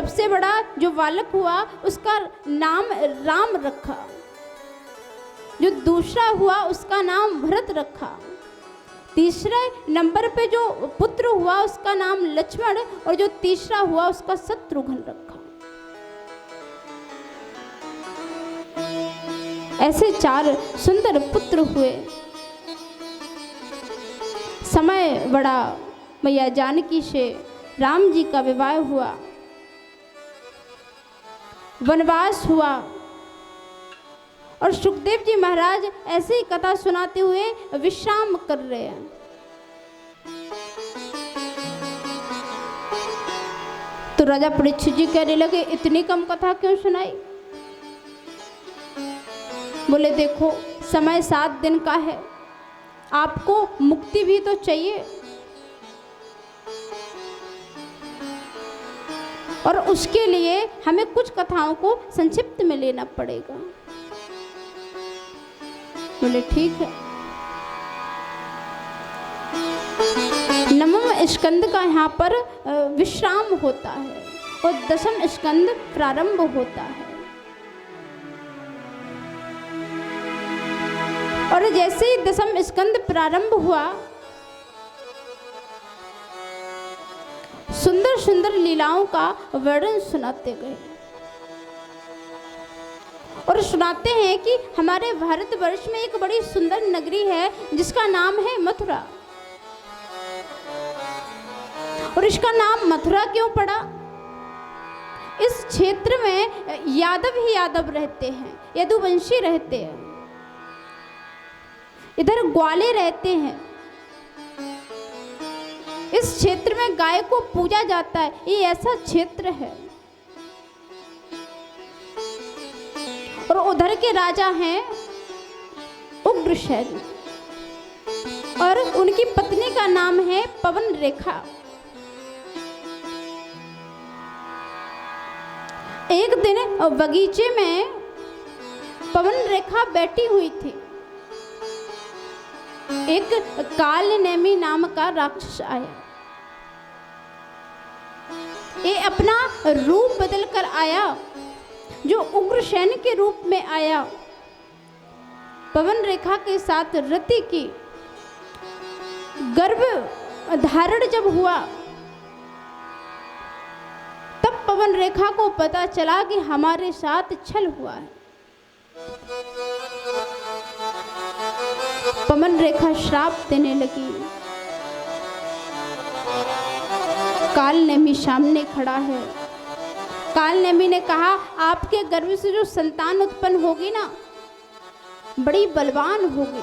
सबसे बड़ा जो बालक हुआ उसका नाम राम रखा, जो दूसरा हुआ उसका नाम भरत रखा, तीसरे नंबर पे जो पुत्र हुआ उसका नाम लक्ष्मण, और जो तीसरा हुआ उसका शत्रुघ्न रखा। ऐसे 4 सुंदर पुत्र हुए। समय बड़ा, मैया जानकी से राम जी का विवाह हुआ, वनवास हुआ, और सुखदेव जी महाराज ऐसे ही कथा सुनाते हुए विश्राम कर रहे हैं। तो राजा परीक्षित जी कहने लगे, इतनी कम कथा क्यों सुनाई? बोले देखो, समय 7 दिन का है, आपको मुक्ति भी तो चाहिए, और उसके लिए हमें कुछ कथाओं को संक्षिप्त में लेना पड़ेगा। बोले ठीक है। नवम स्कंद का यहाँ पर विश्राम होता है और 10वां स्कंद प्रारंभ होता है। और जैसे ही 10वां स्कंद प्रारंभ हुआ, सुंदर सुंदर लीलाओं का वर्णन सुनाते गए, और सुनाते हैं कि हमारे भारतवर्ष में एक बड़ी सुंदर नगरी है जिसका नाम है मथुरा। और इसका नाम मथुरा क्यों पड़ा? इस क्षेत्र में यादव ही यादव रहते हैं, यदुवंशी रहते हैं, इधर ग्वाले रहते हैं। इस क्षेत्र में गाय को पूजा जाता है, ये ऐसा क्षेत्र है। और उधर के राजा हैं उग्रसेन, और उनकी पत्नी का नाम है पवन रेखा। एक दिन बगीचे में पवन रेखा बैठी हुई थी। एक कालनेमी नाम का राक्षस आया। ये अपना रूप बदल कर आया, जो उग्रसेन के रूप में आया। पवन रेखा के साथ रति की। गर्भ धारण जब हुआ तब पवन रेखा को पता चला कि हमारे साथ छल हुआ है। पवन रेखा श्राप देने लगी। कालनेमी सामने खड़ा है। कालनेमी ने कहा, आपके गर्भ से जो संतान उत्पन्न होगी ना, बड़ी बलवान होगी।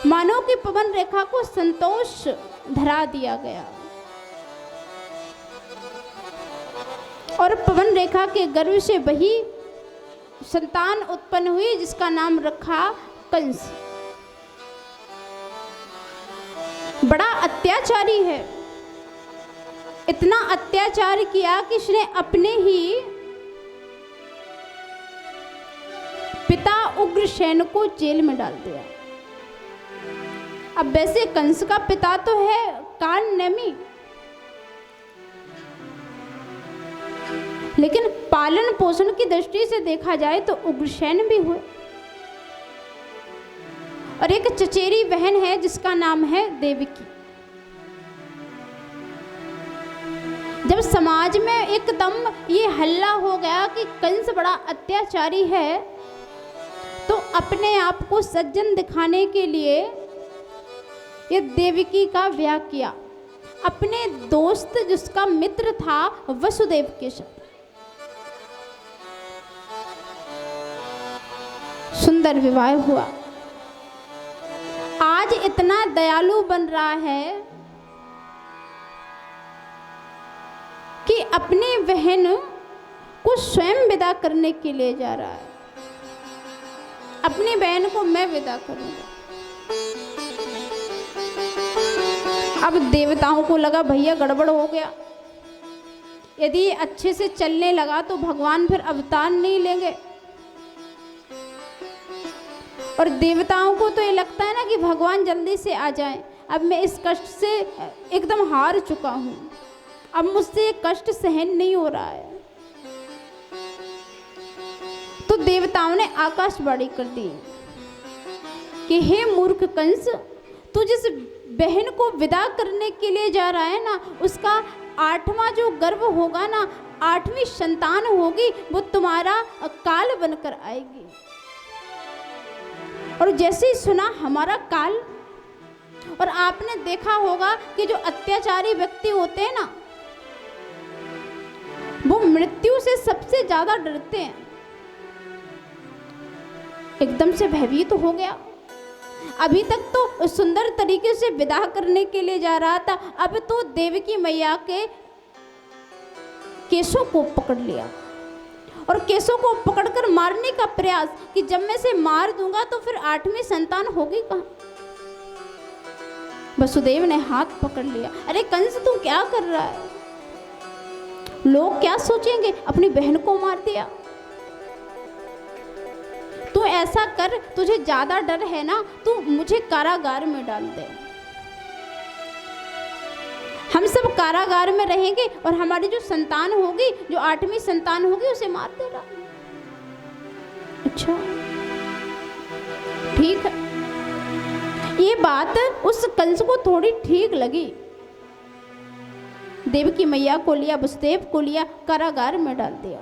मानो कि पवन रेखा को संतोष धरा दिया गया, और पवन रेखा के गर्भ से वही संतान उत्पन्न हुई जिसका नाम रखा कंस। बड़ा अत्याचारी है। इतना अत्याचार किया कि इसने अपने ही पिता उग्रसेन को जेल में डाल दिया। अब वैसे कंस का पिता तो है कालनेमी, लेकिन पालन पोषण की दृष्टि से देखा जाए तो उग्रसेन भी हुए। और एक चचेरी बहन है जिसका नाम है देवकी। जब समाज में एकदम ये हल्ला हो गया कि कंस बड़ा अत्याचारी है, तो अपने आप को सज्जन दिखाने के लिए ये देवकी का ब्याह किया अपने दोस्त जिसका मित्र था वसुदेव के साथ। सुंदर विवाह हुआ। आज इतना दयालु बन रहा है कि अपनी बहन को स्वयं विदा करने के लिए जा रहा है। अपनी बहन को मैं विदा करूंगा। अब देवताओं को लगा भैया गड़बड़ हो गया। यदि अच्छे से चलने लगा तो भगवान फिर अवतार नहीं लेंगे। और देवताओं को तो ये लगता है ना कि भगवान जल्दी से आ जाएं। अब मैं इस कष्ट से एकदम हार चुका हूँ, अब मुझसे ये कष्ट सहन नहीं हो रहा है। तो देवताओं ने आकाशवाणी कर दी कि हे मूर्ख कंस, तू जिस बहन को विदा करने के लिए जा रहा है ना, उसका 8वां जो गर्भ होगा ना, 8वीं संतान होगी, वो तुम्हारा काल बनकर आएगी। और जैसे ही सुना हमारा काल, और आपने देखा होगा कि जो अत्याचारी व्यक्ति होते हैं ना, वो मृत्यु से सबसे ज्यादा डरते हैं। एकदम से भयभीत हो गया। अभी तक तो सुंदर तरीके से विदा करने के लिए जा रहा था, अब तो देवकी मैया के केशों को पकड़ लिया और केशों को पकड़कर मारने का प्रयास कि जब मैं से मार दूंगा तो फिर 8वीं संतान होगी कहां। वसुदेव ने हाथ पकड़ लिया। अरे कंस, तू क्या कर रहा है? लोग क्या सोचेंगे, अपनी बहन को मार दिया। तू ऐसा कर, तुझे ज्यादा डर है ना, तू मुझे कारागार में डाल दे। हम सब कारागार में रहेंगे और हमारी जो संतान होगी, जो 8वीं संतान होगी, उसे मार देगा। अच्छा ठीक है। ये बात उस कंस को थोड़ी ठीक लगी। देवकी मैया को लिया, वसुदेव को लिया, कारागार में डाल दिया।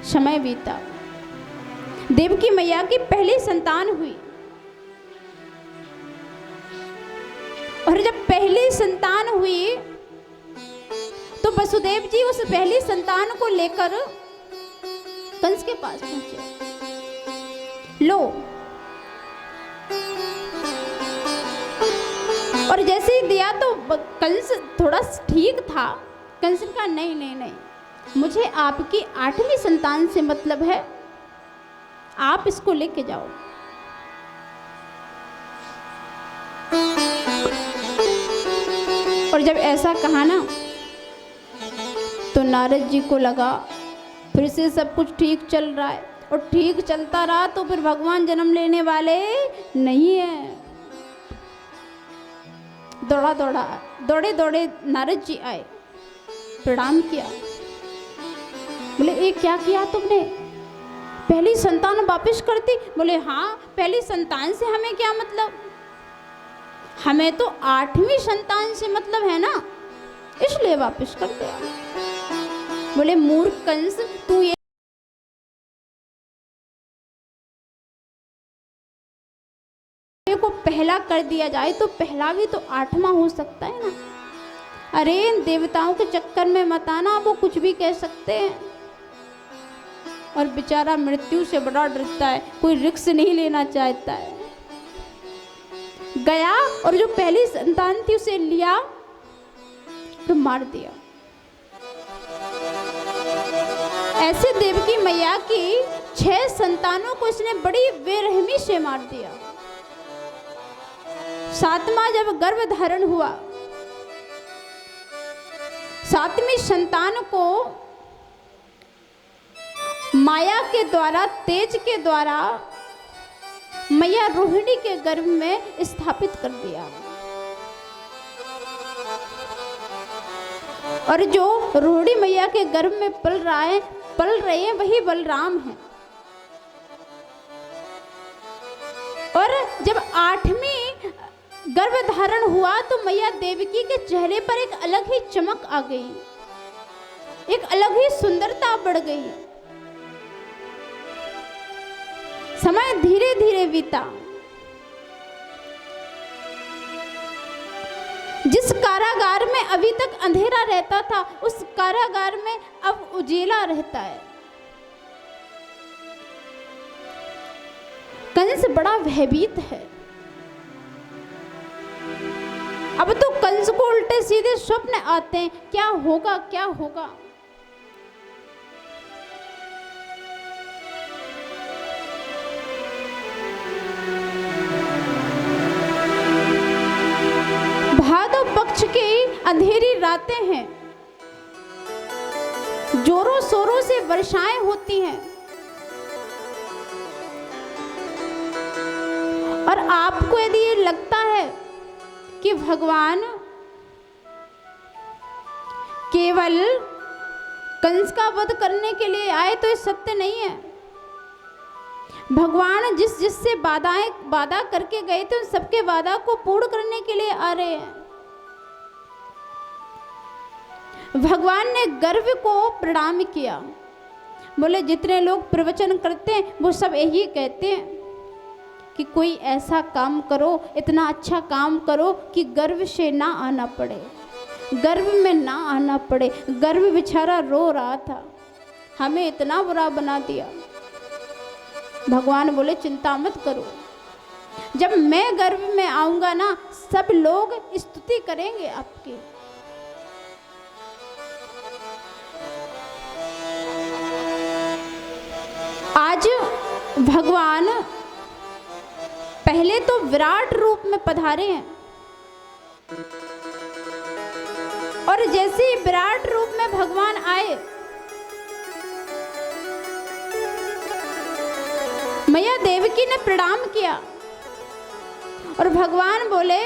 समय बीता। देवकी मैया की पहली संतान हुई, और जब पहली संतान हुई तो वसुदेव जी उस पहली संतान को लेकर कंस के पास पहुंचे। लो, और जैसे ही दिया तो कंस थोड़ा ठीक था। कंस ने कहा नहीं नहीं नहीं, मुझे आपकी 8वीं संतान से मतलब है, आप इसको लेके जाओ। और जब ऐसा कहा ना, तो नारद जी को लगा फिर से सब कुछ ठीक चल रहा है, और ठीक चलता रहा तो फिर भगवान जन्म लेने वाले नहीं है। दौड़े दौड़े नारद जी आए, प्रणाम किया। बोले ये क्या किया तुमने? पहली संतान वापस करती? बोले हाँ, पहली संतान से हमें क्या मतलब, हमें तो 8वीं संतान से मतलब है ना, इसलिए वापस कर दिया। बोले मूर्ख कंस, तू ये को पहला कर दिया जाए तो पहला भी तो 8वां हो सकता है ना। अरे इन देवताओं के चक्कर में मत आना, वो कुछ भी कह सकते हैं। और बेचारा मृत्यु से बड़ा डरता है, कोई रिस्क नहीं लेना चाहता है। गया और जो पहली संतान थी उसे लिया तो मार दिया। ऐसे देवकी मैया की 6 संतानों को इसने बड़ी बेरहमी से मार दिया। 7वां जब गर्भ धारण हुआ, 7वीं संतान को माया के द्वारा, तेज के द्वारा मैया रोहिणी के गर्भ में स्थापित कर दिया। और जो रोहिणी मैया के गर्भ में पल रहे हैं वही बलराम हैं। और जब 8वीं गर्भ धारण हुआ तो मैया देवकी के चेहरे पर एक अलग ही चमक आ गई, एक अलग ही सुंदरता बढ़ गई। समय धीरे धीरे बीता। जिस कारागार में अभी तक अंधेरा रहता था, उस कारागार में अब उजेला रहता है। कंस बड़ा भयभीत है। अब तो कंस को उल्टे सीधे स्वप्न आते हैं, क्या होगा क्या होगा। भादव पक्ष की अंधेरी रातें हैं, जोरों शोरों से वर्षाएं होती हैं, और आपको यदि ये लगता है कि भगवान केवल कंस का वध करने के लिए आए तो ये सत्य नहीं है। भगवान जिससे वादा करके गए थे उन सबके वादा को पूर्ण करने के लिए आ रहे हैं। भगवान ने गर्व को प्रणाम किया। बोले जितने लोग प्रवचन करते हैं वो सब यही कहते हैं कि कोई ऐसा काम करो, इतना अच्छा काम करो कि गर्व से ना आना पड़े, गर्व में ना आना पड़े। गर्व बेचारा रो रहा था, हमें इतना बुरा बना दिया। भगवान बोले चिंता मत करो, जब मैं गर्भ में आऊंगा ना सब लोग स्तुति करेंगे आपकी। आज भगवान पहले तो विराट रूप में पधारे हैं और जैसे ही विराट रूप में भगवान आए, मैया देवकी ने प्रणाम किया और भगवान बोले